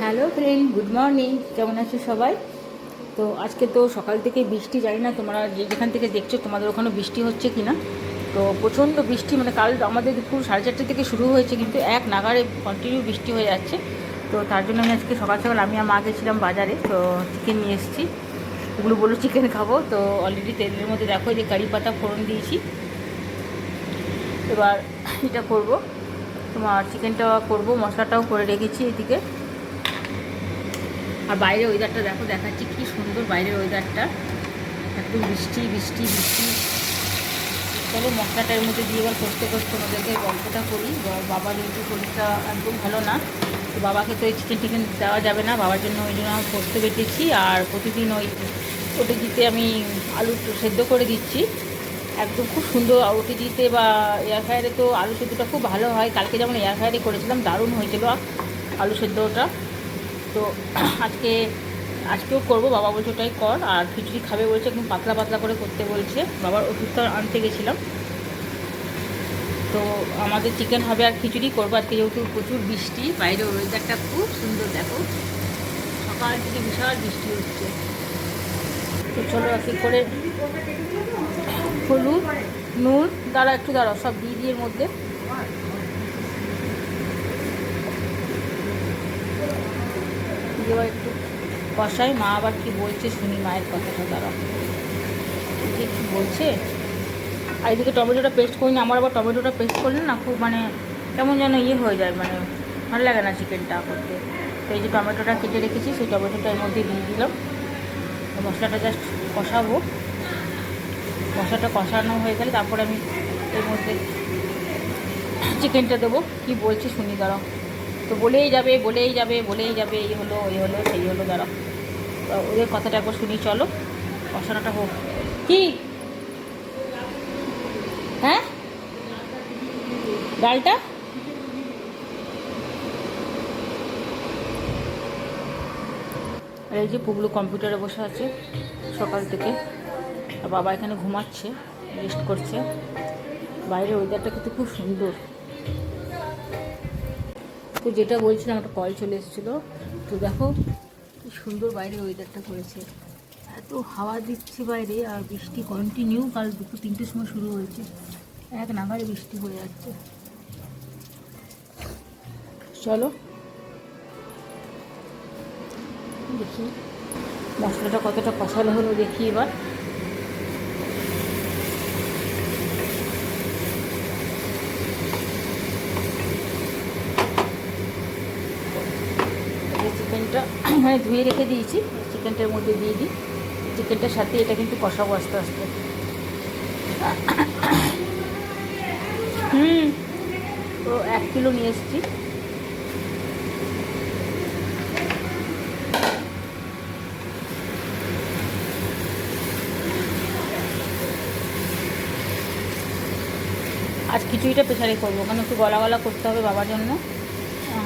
Hello friend, good morning. কেমন আছো সবাই? তো আজকে তো সকাল থেকে বৃষ্টি, জানি না তোমরা যেখান থেকে দেখছো তোমাদের ওখানে বৃষ্টি হচ্ছে কি না। তো প্রচণ্ড বৃষ্টি, মানে কাল আমাদের দুপুর 4:30 থেকে শুরু হয়েছে, কিন্তু এক নাগাড়ে কন্টিনিউ বৃষ্টি হয়ে যাচ্ছে। তো তার জন্য আমি আজকে সকাল সকাল আমি আর মা গেছিলাম বাজারে, তো চিকেন নিয়ে এসেছি। ওগুলো বলো চিকেন খাবো, তো অলরেডি তেলের মধ্যে দেখো যে কারি পাতা ফোড়ন দিয়েছি। এবার এটা করব, তোমার চিকেনটা করব, মশলাটাও করে রেখেছি এদিকে। আর বাইরের ওয়েদারটা দেখো, দেখাচ্ছি কি সুন্দর বাইরের ওয়েদারটা, একদম বৃষ্টি বৃষ্টি বৃষ্টি। চলো মশলাটার মধ্যে দিয়ে এবার করতে করতে ওদেরকে গল্পটা করি। বাবা যেহেতু শরীরটা একদম ভালো না, তো বাবাকে তো এই চিকেন টিকেন দেওয়া যাবে না, বাবার জন্য ওই জন্য আমি করতে বেটেছি। আর প্রতিদিন ওটা দিতে আমি আলু সেদ্ধ করে দিচ্ছি, একদম খুব সুন্দর। ওটি দিতে বা এয়ার ফ্রায়ারে তো আলু সেদ্ধটা খুব ভালো হয়। কালকে যেমন এয়ার ফ্রায়ারে করেছিলাম, দারুণ হয়েছিল আলু সেদ্ধটা। তো আজকেও করবো, বাবা বলছে ওটাই কর। আর খিচুড়ি খাবে বলছে, একদম পাতলা পাতলা করে করতে বলছে। বাবার ওষুধটা আনতে গেছিলাম, তো আমাদের চিকেন হবে আর খিচুড়ি করবো আজকে, যেহেতু প্রচুর বৃষ্টি। বাইরে ওয়েদারটা খুব সুন্দর দেখো, সকাল থেকে বিশাল বৃষ্টি হচ্ছে। তো চলো এক করে হলুদ, নুন, একটু দাঁড়াও, সব দিয়ে দিয়ে এর মধ্যে। এবার একটু কষাই, মা আবার কি বলছে শুনি, মায়ের কথাটা দাঁড়াও, যে কী বলছে। আর এদিকে টমেটোটা পেস্ট করিনি, আমার আবার টমেটোটা পেস্ট করলে না খুব মানে কেমন যেন হয়ে যায়, মানে ভালো লাগে না চিকেনটা করতে। তো এই যে টমেটোটা কেটে রেখেছি, সেই টমেটোটা এর মধ্যে দিয়ে দিলাম। মশলাটা জাস্ট কষাবো, মশলাটা কষানো হয়ে গেলে তারপরে আমি এর মধ্যে চিকেনটা দেবো। কি বলছে শুনি দাঁড়াও, তো বলেই যাবে বলেই যাবে বলেই যাবে, এই হলো এই হলো সেই হলো, দাঁড়াও ওদের কথাটা একবার শুনি। চলো কষানোটা হোক। কি হ্যাঁ, ডালটা আর এই যে পুগলু কম্পিউটারে বসে আছে সকাল থেকে, আর বাবা এখানে ঘুমাচ্ছে, রেস্ট করছে। বাইরের ওয়েদারটা কিন্তু খুব সুন্দর। তো যেটা বলছিলাম, একটা কল চলে এসেছিলো। তো দেখো কি সুন্দর বাইরের ওয়েদারটা করেছে, এত হাওয়া দিচ্ছে বাইরে, আর বৃষ্টি কন্টিনিউ কাল দুপুর 3টের সময় শুরু হয়েছে, এক নাগাড়ে বৃষ্টি হয়ে যাচ্ছে। চলো দেখি মশলাটা কতটা কষানো হলো, দেখি এবার। চিকেনটা এখানে ধুয়ে রেখে দিয়েছি, চিকেনটার মধ্যে দিয়ে দিই। চিকেনটার সাথে এটা কিন্তু কষাবো আস্তে আস্তে। তো 1 কিলো নিয়ে এসেছি। আজ খিচুড়িটা প্রেসারে করবো, কারণ একটু গলা গলা করতে হবে বাবার জন্য।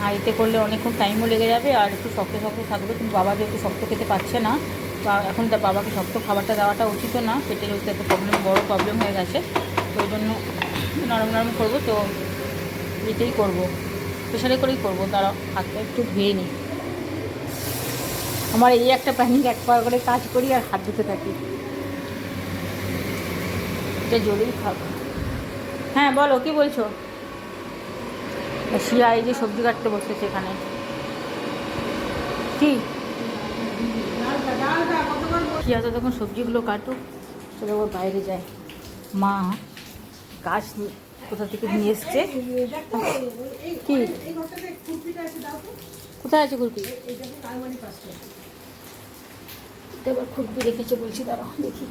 হাঁড়িতে করলে অনেকক্ষণ টাইমও লেগে যাবে, আর একটু শক্ত শক্ত থাকবে। কিন্তু বাবা যেহেতু শক্ত খেতে পারছে না, বা এখন তার বাবাকে শক্ত খাবারটা দেওয়াটা উচিতও না, পেটের হচ্ছে একটা বড়ো প্রবলেম হয়ে গেছে। তো ওই জন্য নরম নরম করবো, তো এটাই করবো, প্রেসারে করেই করবো। তারা হাতটা একটু ধুয়ে নিই। আমার এই একটা প্যানিক, একবার করে কাজ করি আর হাত ধুতে থাকি, এটা জোরেই খাবো। হ্যাঁ বলো, কি বলছো? শিয়া এই যে সবজি কাটতে বসেছে এখানে। কি শিয়া তো তখন সবজিগুলো কাটুক, চলে ওর বাইরে যায়। মা গাছ কোথা থেকে নিয়ে এসছে। কি কোথায় আছে খুরপি? এবার খুরপি রেখেছে বলছি, দাঁড়াও দেখি।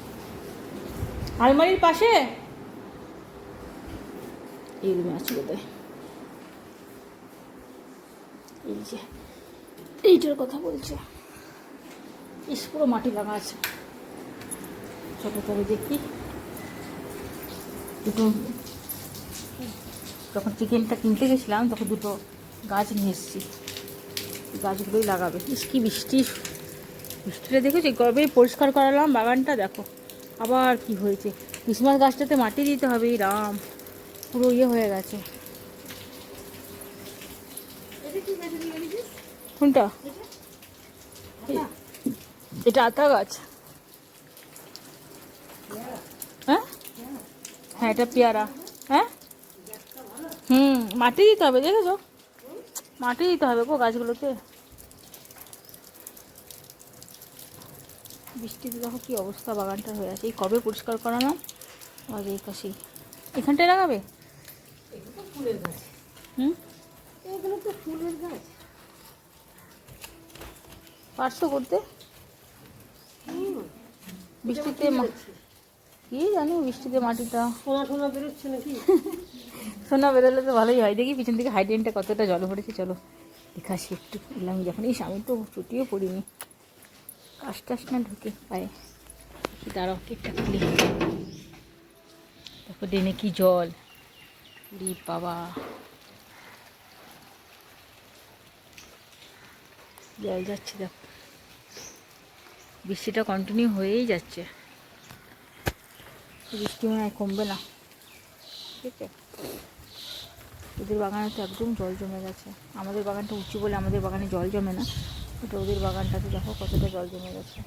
আলমারির পাশে এই রুমে আছে বোধহয়। এই যে এইটার কথা বলছে, ইস পুরো মাটি লাগা আছে। চলো তবে দেখি। দুটো যখন চিকেনটা কিনতে গেছিলাম তখন দুটো গাছ নিয়ে এসেছি, গাছগুলোই লাগাবে। ইস কি বৃষ্টি, বৃষ্টিটা দেখেছি, কবে পরিষ্কার করালাম বাগানটা, দেখো আবার কি হয়েছে। ক্রিসমাস গাছটাতে মাটি দিতে হবে, এই রাম পুরো হয়ে গেছে। কোনটা? এটা আতা গাছ। হ্যাঁ হ্যাঁ, এটা পেয়ারা। হ্যাঁ মাটি দিতে হবে, দেখেছো? মাটি দিতে হবে গো গাছগুলোতে। বৃষ্টিতে দেখো কি অবস্থা বাগানটা হয়ে আছে। এই কবে পরিষ্কার করালাম, আর এই কাশি। এখানটায় লাগাবে? ফুলের গাছ। এগুলো তো ফুলের গাছ। পারছো করতে? বৃষ্টিতে কি জানি, বৃষ্টিতে মাটিটা সোনা সোনা বেরোচ্ছে নাকি? সোনা বেরোলে তো ভালোই হয়। দেখি পিছন থেকে হাইড্রেনটা কতটা জল ভরেছে। চলো দেখে আসি একটু। এলাম যখন, এই আমি তো চুটিও পড়িনি, কাশ টাস না ঢুকে পায়ে। দাঁড়াও ঠিকঠাক খুলি। তারপর ডেনে কি জল, রি বাবা, জল যাচ্ছে দেখো। বৃষ্টিটা কন্টিনিউ হয়েই যাচ্ছে, বৃষ্টি মনে হয় কমবে না। ঠিক আছে, ওদের বাগানে তো একদম জল জমে গেছে। আমাদের বাগানটা উঁচু বলে আমাদের বাগানে জল জমে না, ওটা ওদের বাগানটাতে দেখো কতটা জল জমে গেছে।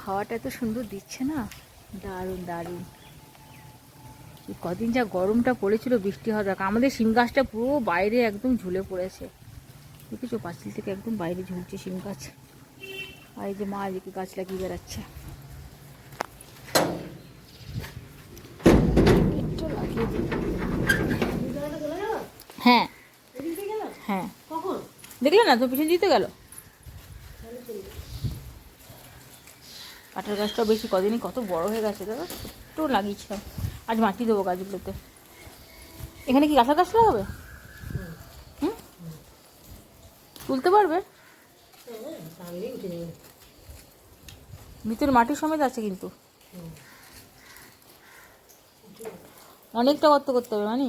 হাওয়াটা এত সুন্দর দিচ্ছে না, দারুণ দারুণ। কদিন যা গরমটা পড়েছিল বৃষ্টি হওয়ার দেখা। আমাদের শিম গাছটা পুরো বাইরে একদম ঝুলে পড়েছে, দেখেছো? পাঁচিল থেকে একদম বাইরে ঝুলছে শিম গাছ। আর এই যে মা এদিকে গাছ লাগিয়ে বেড়াচ্ছে। একটু লাগিয়ে দিই। হ্যাঁ হ্যাঁ, দেখলে না তো, পিছন দিতে গেল। কাঁঠাল গাছটাও বেশি কদিনই কত বড় হয়ে গেছে দাদা, ছোট্ট লাগিয়েছিলাম। আজ মাটি দেবো গাছগুলোতে। এখানে কি কাঁঠাল গাছ লাগাবে? তুলতে পারবে? ভিতরে মাটির সমেত আছে কিন্তু, অনেকটা গর্ত করতে হবে। মানে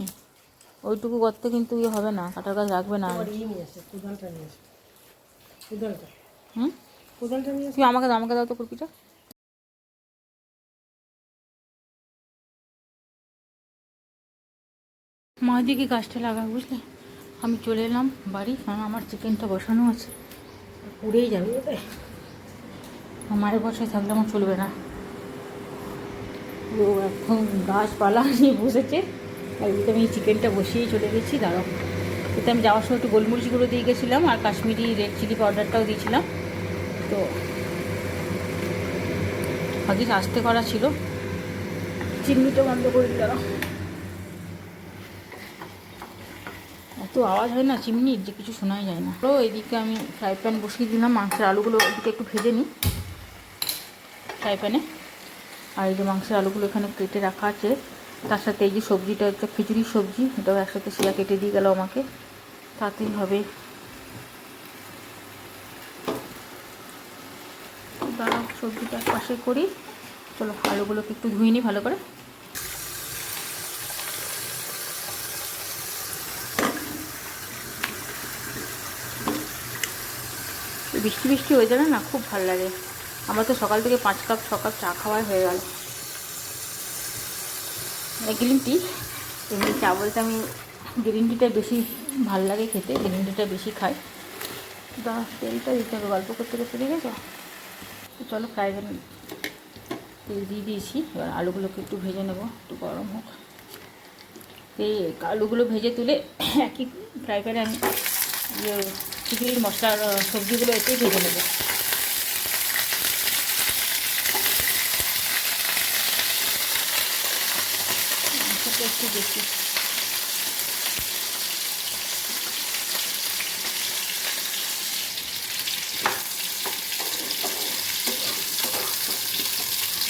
ওইটুকু গর্তে কিন্তু ইয়ে হবে না, কাঁঠাল গাছ রাখবে না। তুমি আমাকে দাও, আমাকে দাও তো কুরপিটা। মা দিকে গাছটা লাগা, বুঝলে? আমি চলে এলাম বাড়ি, কারণ আমার চিকেনটা বসানো আছে, পুড়েই যাবে ওটাই। মায়ের বসায় থাকলে আমার চলবে না। ও এখন গাছপালা নিয়ে বসেছে, আর এদিকে আমি চিকেনটা বসিয়েই চলে গেছি। দাঁড়াও, এতে আমি যাওয়ার সময় একটু গোলমরিচ গুঁড়ো দিয়ে গেছিলাম, আর কাশ্মীরি রেড চিলি পাউডারটাও দিয়েছিলাম। তো আগে আস্তে করা ছিল, চিমনিটা বন্ধ করে দিলাম। এত আওয়াজ হয় না চিমনির, যে কিছু শোনাই যায় না। তো এদিকে আমি ফ্রাই প্যান বসিয়ে দিলাম, মাংসের আলুগুলো এদিকে একটু ভেজে নিই ফ্রাই প্যানে। আর এই যে মাংসের আলুগুলো এখানে কেটে রাখা আছে, তার সাথে এই যে সবজিটা, একটা খিচুড়ির সবজি, এটাও একসাথে শিরা কেটে দিয়ে গেল আমাকে, তাতেই হবে। দাঁড়াও সবজিটা এক পাশে করি। চলো আলুগুলোকে একটু ধুয়ে নিই ভালো করে। বৃষ্টি বৃষ্টি হয়ে যাবে না, খুব ভালো লাগে। আমার তো সকাল থেকে 5 কাপ 6 কাপ চা খাওয়াই হয়ে গেল। গ্রিন টি, এমনি চা বলতে আমি গ্রিন টিটা বেশি ভালো লাগে খেতে, গ্রিন টিটা বেশি খাই। তেলটা দিতে হবে, গল্প করতে করতে, দেখেছ? চলো ফ্রাই প্যান তেল দিয়ে দিয়েছি, এবার আলুগুলোকে একটু ভেজে নেবো, একটু গরম হোক। এই আলুগুলো ভেজে তুলে একই ফ্রাই প্যানে আমি খিচুড়ির মশলার সবজিগুলো এতেই ভেজে নেবো। একটু বেশি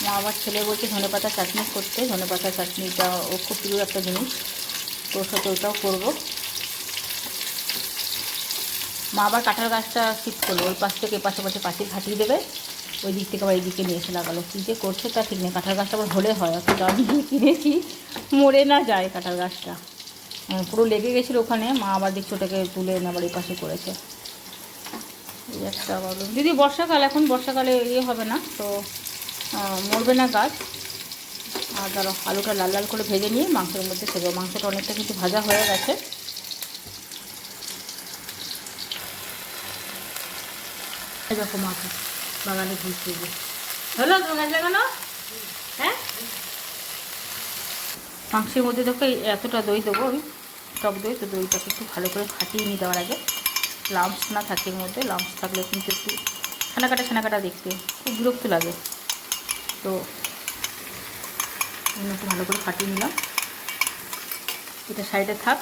মা আবার ছেলে বলছে ধনেপাতা চাটনি করতে। ধনেপাতা চাটনিটা ও খুব প্রিয় একটা জিনিস, তো ওর সাথে ওটাও করবো। মা আবার কাঁঠাল গাছটা শিফট করলো, ওই পাশ থেকে পাশে পাশে পাঁচিল ফাটিয়ে দেবে, ওই দিক থেকে আবার এই দিকে নিয়ে এসে লাগালো। কী যে করছে তা ঠিক নেই। কাঁঠাল গাছটা আবার হলে হয়, অত দামি কিনেছি, মরে না যায় কাঁঠাল গাছটা, পুরো লেগে গেছিলো ওখানে। মা আবার দেখছি ওটাকে তুলে এনে আবার এই পাশে করেছে। এই একটা প্রবলেম। যদি বর্ষাকাল, এখন বর্ষাকালে ইয়ে হবে না, তো মরবে না গাছ। আর ধরো আলুটা লাল লাল করে ভেজে নিয়ে মাংসের মধ্যে সেজো। মাংসটা অনেকটা কিন্তু ভাজা হয়ে গেছে। দেখো মাকে বাগানে ঘুরতে গিয়ে হলো তো গাছ লাগানো। হ্যাঁ, মাংসের মধ্যে দেখো এতটা দই দেবো আমি, টক দই। তো দইটাকে একটু ভালো করে ফাটিয়ে নিয়ে দেওয়ার আগে, লাম্পস না থাকে এর মধ্যে, লাম্পস থাকলে কিন্তু একটু ছানা কাটা দেখতে খুব বিরক্ত লাগে। তো একটু ভালো করে ফাটিয়ে নিলাম, এটা সাইডে থাক।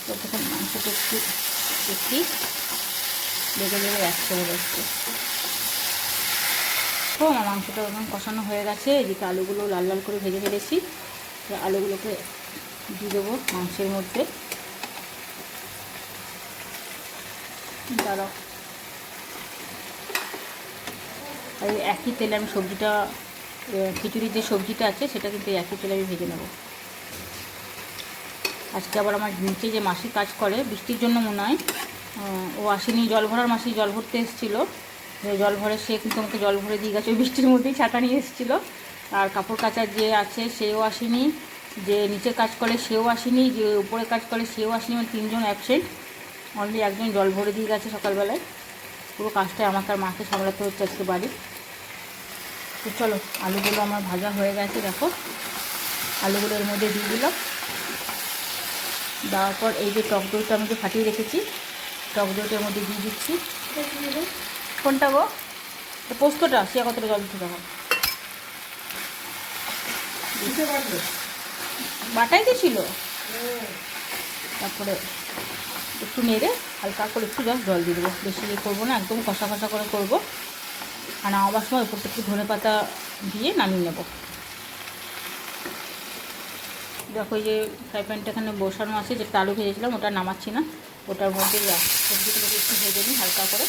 ততক্ষণ মাংসটা একটু দেখি লেগে যাচ্ছে বলে একটু। তো আমার মাংসটা এখন কষানো হয়ে গেছে। এদিকে আলুগুলো লাল লাল করে ভেজে ফেলেছি, আলুগুলোকে দিয়ে দেবো মাংসের মধ্যে। দাঁড়াও, আর একই তেলে আমি সবজিটা, খিচুড়ির যে সবজিটা আছে সেটা কিন্তু একই তেলে আমি ভেজে নেব। আজকে আবার আমার নিচে যে মাসি কাজ করে, বৃষ্টির জন্য মনে হয় ও আসেনি, জল ভরার মাসি জল ভরতে এসেছিলো, জল ভরে সে কিন্তু আমাকে জল ভরে দিয়ে গেছে, ওই বৃষ্টির মধ্যেই ছাতা নিয়ে এসেছিলো। আর কাপড় কাচার যে আছে সেও আসেনি, যে নিচে কাজ করে সেও আসেনি, যে উপরে কাজ করে সেও আসেনি, মানে 3 জন অ্যাবসেন্ট। অনলি একজন জল ভরে দিয়ে গেছে সকালবেলায়। পুরো কাজটাই আমাকে আর মাকে সামলাতে হচ্ছে আজকে বাড়ি। তো চলো, আলুগুলো আমার ভাজা হয়ে গেছে, দেখো আলুগুলো এর মধ্যে দিয়ে দিলাম। দেওয়ার পর এই যে টক দইটা আমি যে ফাটিয়ে রেখেছি, টক দইটার মধ্যে দিয়ে দিচ্ছি। কোনটা গো? পোস্তটা, সে কতটা জল দিতে তখন বাটাই তো ছিল। তারপরে একটু নেড়ে হালকা করে একটু জল দিয়ে দেবো, বেশি ইয়ে করবো না, একদম কষা কষা করে করবো। আর নামাবার সময় উপরটা একটু ধনেপাতা দিয়ে নামিয়ে নেব। দেখো যে ফ্রাই প্যানটা এখানে বসানো আছে, যেটা আলু ভেজেছিলাম ওটা নামাচ্ছি না, ওটার মধ্যে সবজিগুলোকে একটু ভেজে নিই হালকা করে।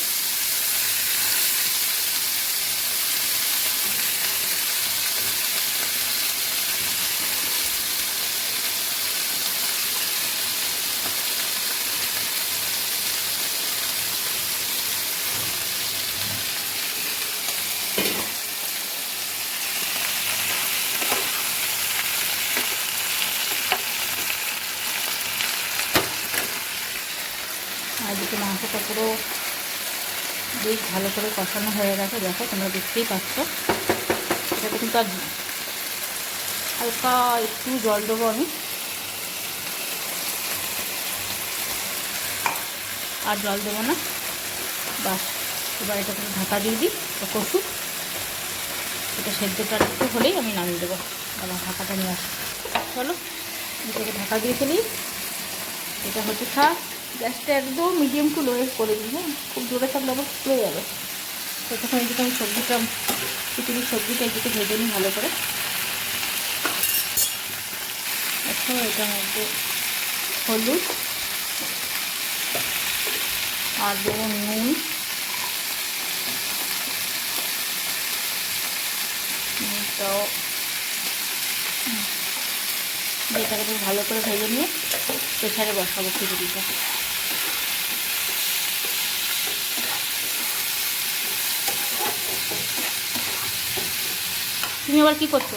আর এদিকে মাংসটা পুরো বেশ ভালো করে কষানো হয়ে গেছে, দেখো তোমরা দেখতেই পাচ্ছ। এটাতে কিন্তু আর হালকা একটু জল দেবো আমি, আর জল দেবো না, বাস। এবার এটাকে ঢাকা দিয়ে দিই, এটা কষুক। এটা সেদ্ধটা একটু হলেই আমি নামিয়ে দেবো। আমার ঢাকাটা নিয়ে আসি, চলো এটাকে ঢাকা দিয়ে ফেলি। এটা হচ্ছে থাক, গ্যাসটা একদম মিডিয়াম টু লোয়ে করে দিই। হ্যাঁ, খুব জোরে থাকলে আবার ফুলে যাবে। ততক্ষণ এদিকে আমি সবজিটা, খিচুড়ির সবজিটা এদিকে ভেজে নিই ভালো করে। এখন এটার মধ্যে হলুদ আর দেবো নুন, নুনটাও এটাকে বেশ ভালো করে ভেজে নিয়ে প্রেসারে বসাবো খিচুড়িটা। তুমি আবার কী করছো?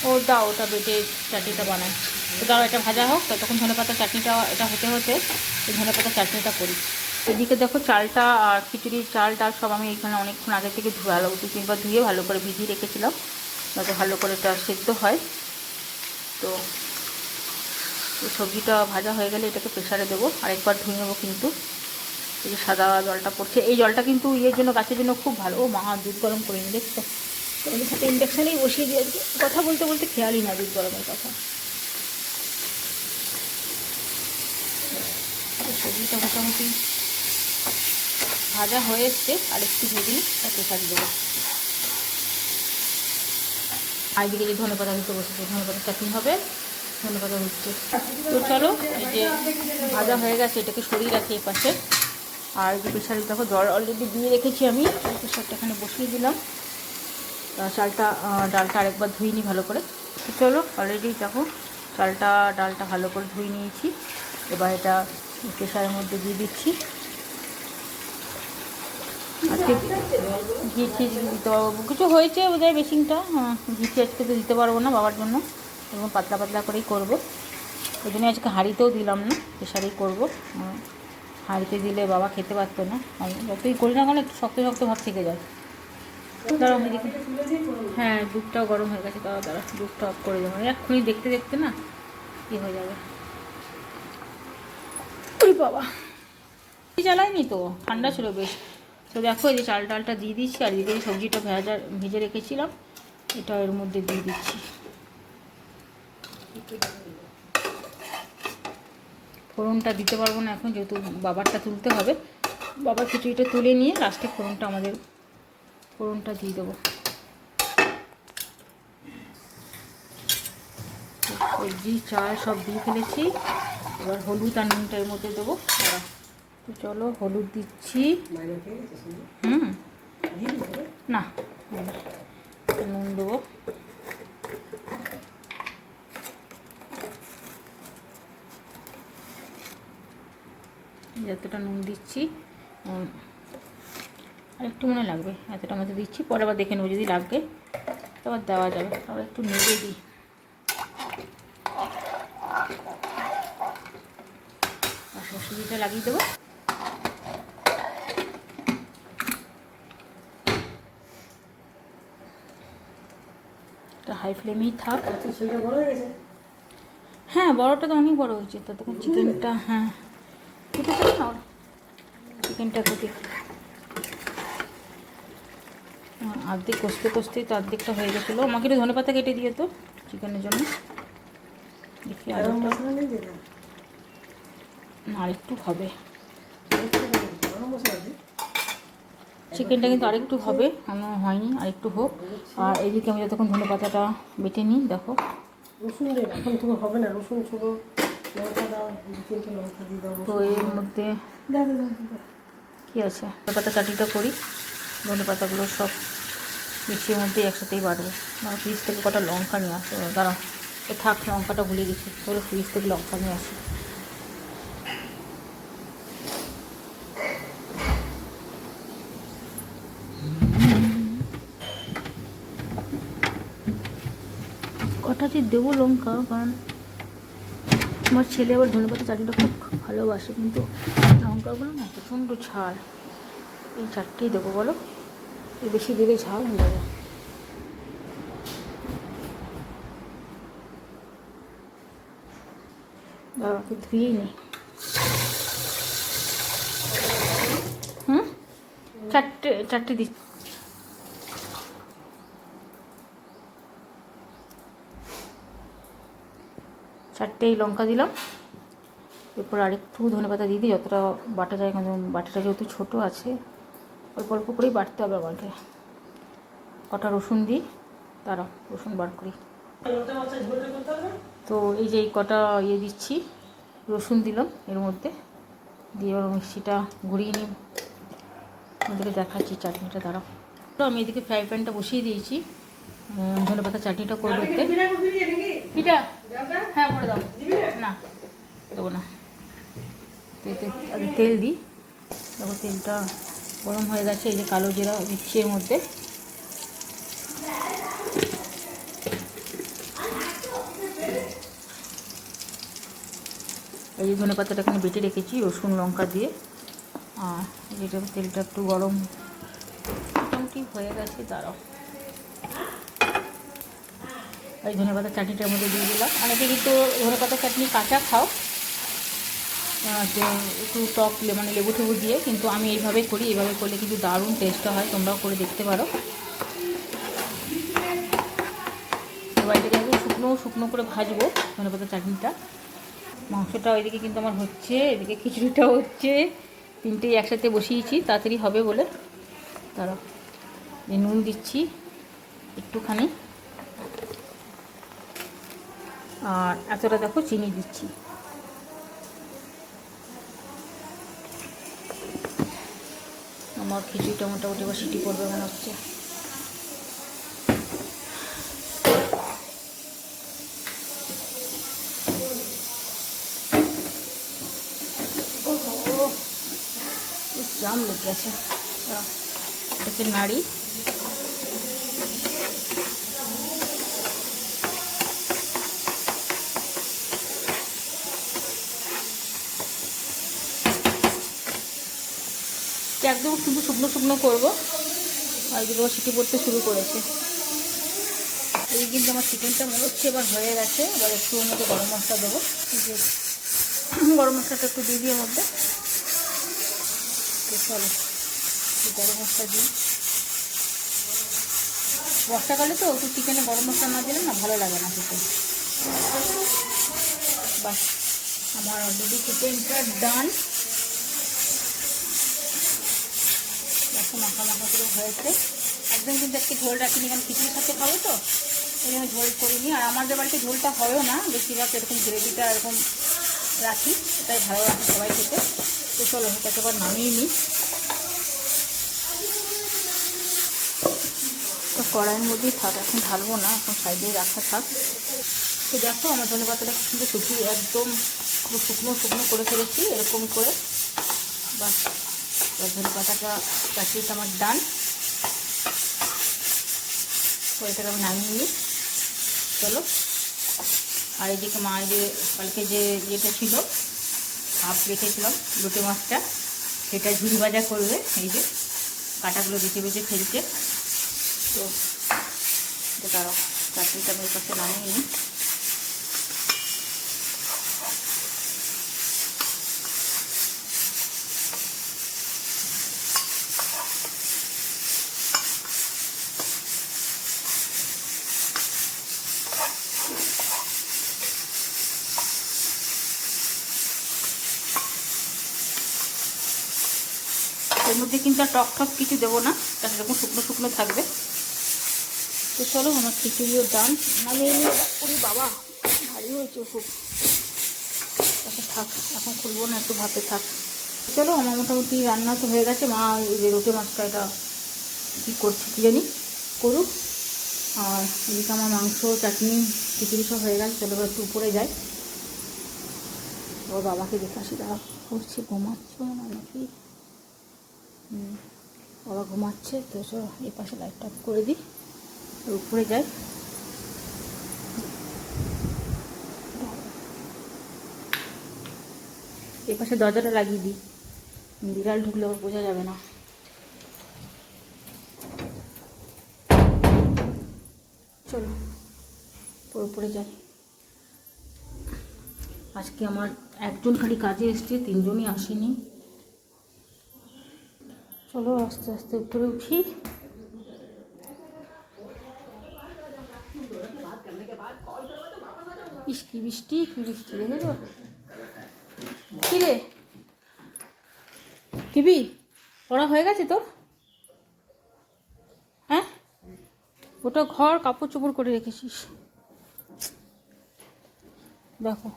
ও দাও, ওটা বেটে চাটনিটা বানায়। তো দাও, এটা ভাজা হোক, ততক্ষণ ধনেপাতা চাটনিটা এটা হতে হতে এই ধনেপাতা চাটনিটা করি। এদিকে দেখো চালটা আর খিচুড়ির চাল ডাল সব আমি এখানে অনেকক্ষণ আগে থেকে ভালো 2-3 বার ধুয়ে ভালো করে ভিজিয়ে রেখেছিলাম, যাতে ভালো করে এটা সেদ্ধ হয়। তো এই সবজিটা ভাজা হয়ে গেলে এটাকে প্রেসারে দেবো, আরেকবার ধুয়ে নেবো। কিন্তু এই যে সাদা জলটা পড়ছে, এই জলটা কিন্তু ইয়ের জন্য, গাছের জন্য খুব ভালো। ও মা, দুধ গরম করে নি দেখছো? ওদের সাথে ইন্ডাকশানেই বসিয়ে দিয়ে কথা বলতে বলতে খেয়ালই না দুধ গরমের কথা। সবজিটা মোটামুটি ভাজা হয়ে এসছে, আর একটু ভেজে নিই, প্রেসারে দেবো। আর এদিকে যে ধনেপাতা দিতে বসেছে, ধনেপাতা চাটনি হবে, ধনেপাতা হচ্ছে। তো চলো, এই যে ভাজা হয়ে গেছে, এটাকে সরিয়ে রাখি এই পাশে। আর যে প্রেসারে দেখো জল অলরেডি দিয়ে রেখেছি আমি, প্রেসারটা এখানে বসিয়ে দিলাম। চালটা ডালটা আরেকবার ধুয়ে নিই ভালো করে। তো চলো, অলরেডি দেখো চালটা ডালটা ভালো করে ধুয়ে নিয়েছি। এবার এটা প্রেসারের মধ্যে দিয়ে দিচ্ছি। আজকে ঘি দিতে পারবো, কিছু হয়েছে বোধহয় বেসিংটা। হ্যাঁ, ঘি আজকে তো দিতে পারবো না বাবার জন্য, এবং পাতলা পাতলা করেই করবো। ওই জন্য আজকে হাঁড়িতেও দিলাম না, প্রেসারেই করবো। হাঁড়িতে দিলে বাবা খেতে পারতো না, আমি যতই করি না কেন একটু শক্ত শক্ত ভাব থেকে যায়। দাঁড়াও এদিকে, হ্যাঁ দুধটাও গরম হয়ে গেছে, দাঁড়া দুধটা অফ করে দেবো, এক্ষুনি দেখতে দেখতে না কী হয়ে যাবে। ওই বাবা জ্বালাইনি তো, ঠান্ডা ছিল বেশ। তো দেখো এই যে চাল ডালটা দিয়ে দিচ্ছি, আর এদিকে সবজিটা ভেজে রেখেছিলাম এটা এর মধ্যে দিয়ে দিচ্ছি। ফোড়নটা দিতে পারবো না এখন, যেহেতু বাবারটা তুলতে হবে। বাবার খিচুড়িটা তুলে নিয়ে লাস্টে ফোড়নটা দিয়ে দেবো। সবজি চাল সব দিয়ে ফেলেছি, এবার হলুদ আর নুনটা এর মধ্যে দেবো। তো চলো হলুদ দিচ্ছি, না নুন দেবো, যতটা নুন দিচ্ছি আর একটু মনে লাগবে, এতটা মতো দিচ্ছি, পরে আবার দেখে নেবো যদি লাগবে আবার দেওয়া যাবে। আবার একটু নেড়ে দিই। আর সবজিটা লাগিয়ে দেবো। হাই ফ্লেমেই থাক। হ্যাঁ বড়টা তো অনেক বড় হয়েছে, তো তখন চিকেনটা, হ্যাঁ চিকেনটা কোথায় অর্ধেক কষতে কষতেই তো অর্ধেকটা হয়ে গেছিলো। আমাকে একটু ধনেপাতা কেটে দিয়ে তো চিকেনের জন্য, দেখি আলুটা আরেকটু হবে, চিকেনটা কিন্তু আরেকটু হবে, এখনো হয়নি, আরেকটু হোক। আর এদিকে আমি যতক্ষণ ধনেপাতাটা বেটে নিই। দেখো রসুন এখন তো হবে না, রসুন ছোটো লঙ্কা দাও, 2-3টে লঙ্কা দিয়ে দাও। তো এর মধ্যে কী আছে, ধনেপাতা চাটনিটা করি, ধনেপাতাগুলো সব মিক্সির মধ্যে একসাথেই বাটবো। মানে ফ্রিজ থেকে কটা লঙ্কা নিয়ে আসো, দাঁড়াও থাক লঙ্কাটা ভুলে গেছি, তাহলে ফ্রিজ থেকে লঙ্কা নিয়ে আসি। কটা যে দেবো লঙ্কা, কারণ আমার ছেলে আবার ধনেপাতা চাটনিটা খুব ভালোবাসে, কিন্তু লঙ্কাগুলো না প্রচণ্ড ঝাল, এই চারটেই দেবো বলো, এই বেশি দিলে ঝাল হয়ে যাবে। বাবাকে ধুয়েই নেই। চারটে দিচ্ছি। চারটেই লঙ্কা দিলাম, এরপর আরেকটু ধনেপাতা দিয়ে দিই, যতটা বাটা যায়, কিন্তু বাটিটা যেহেতু ছোটো আছে অল্প অল্প করেই বাটতে হবে আমাকে। কটা রসুন দিই, তারা রসুন বার করি। তো এই যে এই কটা দিচ্ছি, রসুন দিলাম এর মধ্যে দিয়ে, এবার মিক্সিটা ঘুরিয়ে নিই, ওদেরকে দেখাচ্ছি চাটনিটা। দাঁড়াও তো আমি এদিকে ফ্রাই প্যানটা বসিয়ে দিয়েছি, ধনেপাতা চাটনিটা করবো। পিঠা হ্যাঁ করে দাও, না দেবো না, আগে তেল দিই। দেখো তেলটা গরম হয়ে গেছে, এই যে কালো জিরা দিচ্ছি এর মধ্যে, এই যে ধনেপাতাটা এখানে বেটে রেখেছি রসুন লঙ্কা দিয়ে। আর যেটা তেলটা একটু গরম মোটামুটি হয়ে গেছে, দাঁড়াও এই ধনেপাতা চাটনিটার মধ্যে দিয়ে দিলাম। অনেকে কিন্তু ধনেপাতা চাটনি কাঁচা খাও, যে একটু টক মানে লেবু টেবু দিয়ে, কিন্তু আমি এইভাবে করি, এইভাবে করলে কিন্তু দারুণ টেস্টটা হয়, তোমরাও করে দেখতে পারো। এবার এটাকে শুকনো শুকনো করে ভাজবো ধনেপাতা চাটনিটা। মাংসটা ওইদিকে কিন্তু আমার হচ্ছে, এদিকে খিচুড়িটাও হচ্ছে, তিনটেই একসাথে বসিয়েছি তাড়াতাড়ি হবে বলে। তারা নুন দিচ্ছি একটুখানি, আর এতটা দেখো চিনি দিচ্ছি। আমার খিচুড়িটা মোটামুটি এবার সিটি পড়বে মনে হচ্ছে। জাম লেগে গেছে, এটাকে নাড়ি। একদম শুধু শুকনো শুকনো করবো। আর এদিকে সিটি পড়তে শুরু করেছে। এই কিন্তু আমার চিকেনটা মনে হচ্ছে এবার হয়ে গেছে। এবার একটু ওর মধ্যে গরম মশলা দেবো। যে গরম মশলাটা একটু দিয়ে দিই এর মধ্যে। চলো গরম মশলা দিই। বর্ষাকালে তো একটু চিকেনে গরম মশলা না দিলে না ভালো লাগে না খেতে। বাস আমার অলরেডি চিকেনটা ডান। দেখো মাখা মাখা করে হয়েছে একদম। কিন্তু একটু ঝোল রাখিনি, কারণ খিচুড়ির সাথে খাবো তো এই জন্য ঝোল করিনি। আর আমাদের বাড়িতে ঝোলটা হয়ও না বেশিরভাগ, এরকম গ্রেভিটা এরকম রাখি, এটাই ভালো রাখি সবাই খেতে। তো চলো এটাকে আবার নামিয়ে নিই। তো কড়াইয়ের মধ্যেই থাক, এখন ঢালবো না, এখন সাইডেই রাখা থাক। তো দেখো আমার ধনে পাতাটা কিন্তু শুকিয়ে একদম পুরো শুকনো শুকনো করে ফেলেছি এরকম করে। বাস ধনে পাতাটা চাটনিটা আমার ডান। তো এটাকে আমি নামিয়ে নিই। চলো। আর এদিকে মা যে কালকে যে ইয়েটা ছিল হাফ রেখেছিলাম লোটে মাছটা, সেটা ঝুড়ি ভাজা করবে। এই যে কাঁটাগুলো বেছে বেছে ফেলছে। তো তারা চাটনিটা আমি পাশে নামিয়ে নিই। এর মধ্যে কিন্তু আর টক টক কিছু দেবো না, তাহলে এরকম শুকনো শুকনো থাকবে। তো চলো আমার খিচুড়িও ডান। নামিয়ে নিয়ে ওরে বাবা ভারী হয়েছে খুব। এখন থাক, এখন খুলবো না, একটু ভাতে থাক। চলো আমার মোটামুটি রান্না তো হয়ে গেছে। মা এই যে রোটে মাছটা এটা কী করছে কী জানি করুক। আর এদিকে আমার মাংস চাটনি খিচুড়ি সব হয়ে গেছে। চলো একটু উপরে যাই। ওর বাবাকে দেখে আসি। তারা করছে ঘুমাচ্ছ না নাকি? বাবা ঘুমাচ্ছে। তো চলো এই পাশে লাইটটা অফ করে দিই, উপরে যাই। এই পাশে দরজাটা লাগিয়ে দিই, বিড়াল ঢুকলে ওর বোঝা যাবে না। চলো উপরে যাই। আজকে আমার একজন খালি কাজে এসছে, তিনজনই আসেনি। চলো আস্তে আস্তে উপরে উঠি। কি বৃষ্টি কি বৃষ্টি দেখেছো? কি রে টিভি পড়া হয়ে গেছে তোর? হ্যাঁ, ওটা ঘর কাপড় চোপড় করে রেখেছিস। দেখো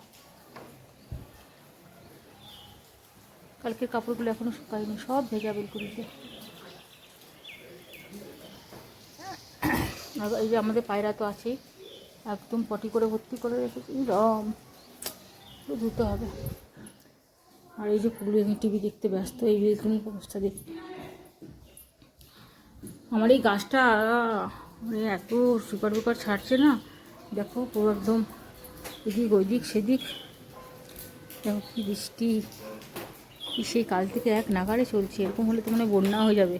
কালকের কাপড়গুলো এখনো শুকায়নি, সব ভেজা বেলকুড়িতে। এই যে আমাদের পায়রা তো আছেই, একদম পটি করে ভর্তি করে রেখেছি, রম ধুতে হবে। আর এই যে পুরো আমি টিভি দেখতে ব্যস্ত, এই বেলকুনির অবস্থা দেখি। আমার এই গাছটা মানে এত সুপার বুপার ছাড়ছে না, দেখো পুরো একদম এদিক ওইদিক সেদিক। দেখো কি বৃষ্টি, সেই কাল থেকে এক নাগাড়ে চলছে। এরকম হলে তো মানে বন্যা হয়ে যাবে।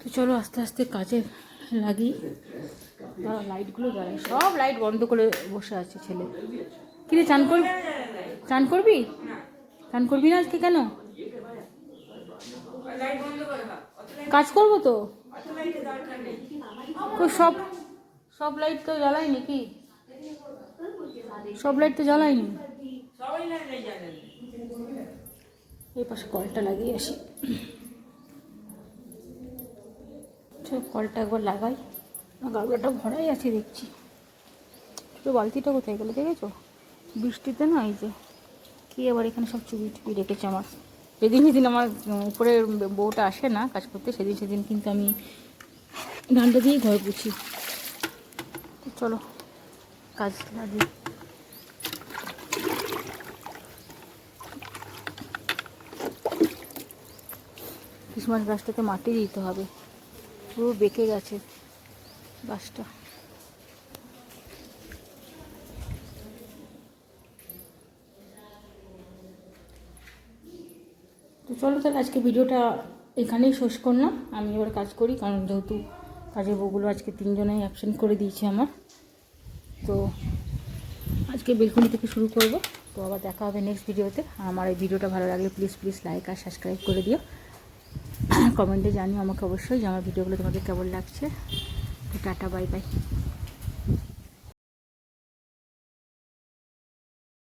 তো চলো আস্তে আস্তে কাজে লাগি। লাইটগুলো জ্বালাই, সব লাইট বন্ধ করে বসে আছে ছেলে। কিরে চান করবি? চান করবি? চান করবি না আজকে কেন? কাজ করবো তো। সব সব লাইট তো জ্বালাই নাকি? সব লাইট তো জ্বালাইনি। এই পাশে কলটা লাগিয়ে আসি। কলটা একবার লাগাই। গামলাটা ভরাই আছে দেখছি। ছোটো বালতিটা কোথায় গেলো দেখেছো? বৃষ্টিতে না এই যে কি আবার এখানে সব চুপি চুপি রেখেছে আমার। যেদিন আমার উপরের বউটা আসে না কাজ করতে, সেদিন কিন্তু আমি ডান্ডা দিয়েই ঘর পুছি। চলো কাজ লাগি। ক্রিসমাস গাছটাতে মাটি দিতে হবে, পুরো বেঁকে গেছে গাছটা। চলো তাহলে আজকে ভিডিওটা এখানেই শেষ করলাম। আমি এবার কাজ করি, কারণ যেহেতু কাজের বউগুলো আজকে 3 জনেই অ্যাবসেন্ট করে দিয়েছে আমার। তো আজকে বেলকুনি থেকে শুরু করব। তো আবার দেখা হবে নেক্সট ভিডিওতে। আমার এই ভিডিওটা ভালো লাগলে প্লিজ লাইক আর সাবস্ক্রাইব করে দিও। কমেন্টে জানিও আমাকে অবশ্যই যে আমার ভিডিওগুলো তোমাদের কেমন লাগছে। তো টাটা, বাই বাই।